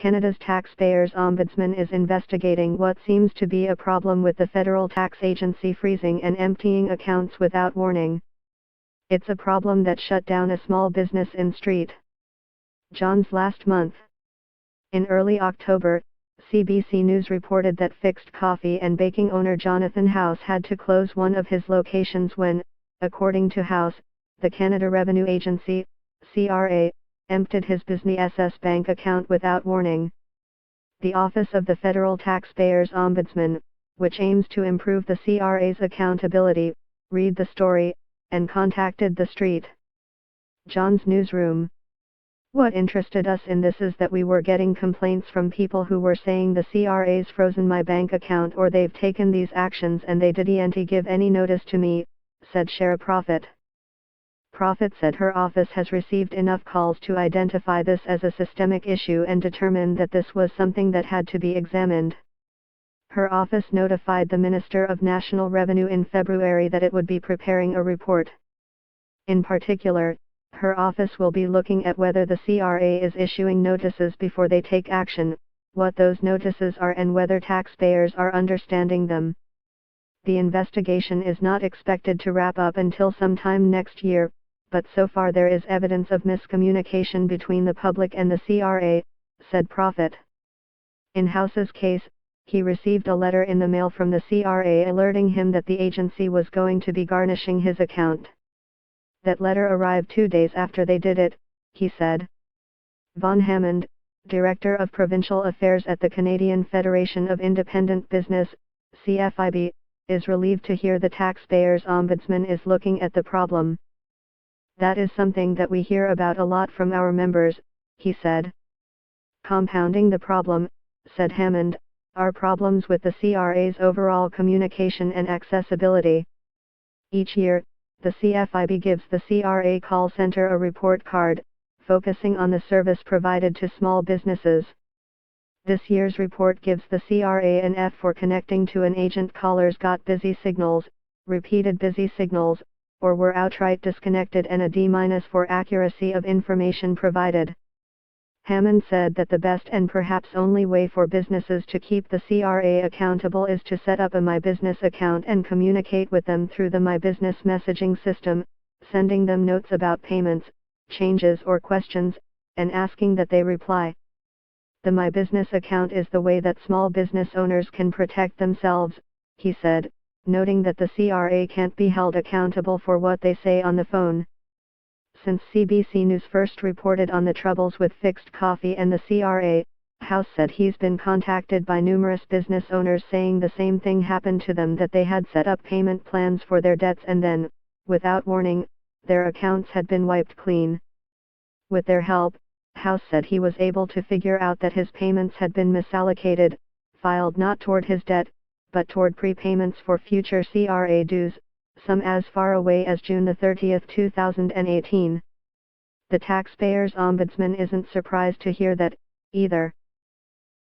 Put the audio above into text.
Canada's taxpayers ombudsman is investigating what seems to be a problem with the federal tax agency freezing and emptying accounts without warning. It's a problem that shut down a small business in St. John's last month. In early October, CBC News reported that fixed coffee and baking owner Jonathan House had to close one of his locations when, according to House, the Canada Revenue Agency, CRA, emptied his business's bank account without warning. The Office of the Federal Taxpayers Ombudsman, which aims to improve the CRA's accountability, read the story, and contacted the St. John's newsroom. What interested us in this is that we were getting complaints from people who were saying the CRA's frozen my bank account or they've taken these actions and they didn't give any notice to me, said Shara Prophet. Prophet said her office has received enough calls to identify this as a systemic issue and determine that this was something that had to be examined. Her office notified the Minister of National Revenue in February that it would be preparing a report. In particular, her office will be looking at whether the CRA is issuing notices before they take action, what those notices are and whether taxpayers are understanding them. The investigation is not expected to wrap up until sometime next year, but so far there is evidence of miscommunication between the public and the CRA, said Prophet. In House's case, he received a letter in the mail from the CRA alerting him that the agency was going to be garnishing his account. That letter arrived 2 days after they did it, he said. Von Hammond, Director of Provincial Affairs at the Canadian Federation of Independent Business, CFIB, is relieved to hear the taxpayers ombudsman is looking at the problem. That is something that we hear about a lot from our members, he said. Compounding the problem, said Hammond, are problems with the CRA's overall communication and accessibility. Each year, the CFIB gives the CRA call center a report card, focusing on the service provided to small businesses. This year's report gives the CRA an F for connecting to an agent callers got busy signals, repeated busy signals, or were outright disconnected, and a D- for accuracy of information provided. Hammond said that the best and perhaps only way for businesses to keep the CRA accountable is to set up a My Business account and communicate with them through the My Business messaging system, sending them notes about payments, changes or questions, and asking that they reply. The My Business account is the way that small business owners can protect themselves, he said, noting that the CRA can't be held accountable for what they say on the phone. Since CBC News first reported on the troubles with fixed coffee and the CRA, House said he's been contacted by numerous business owners saying the same thing happened to them, that they had set up payment plans for their debts and then, without warning, their accounts had been wiped clean. With their help, House said he was able to figure out that his payments had been misallocated, filed not toward his debt, but toward prepayments for future CRA dues, some as far away as June 30, 2018. The taxpayers ombudsman isn't surprised to hear that, either.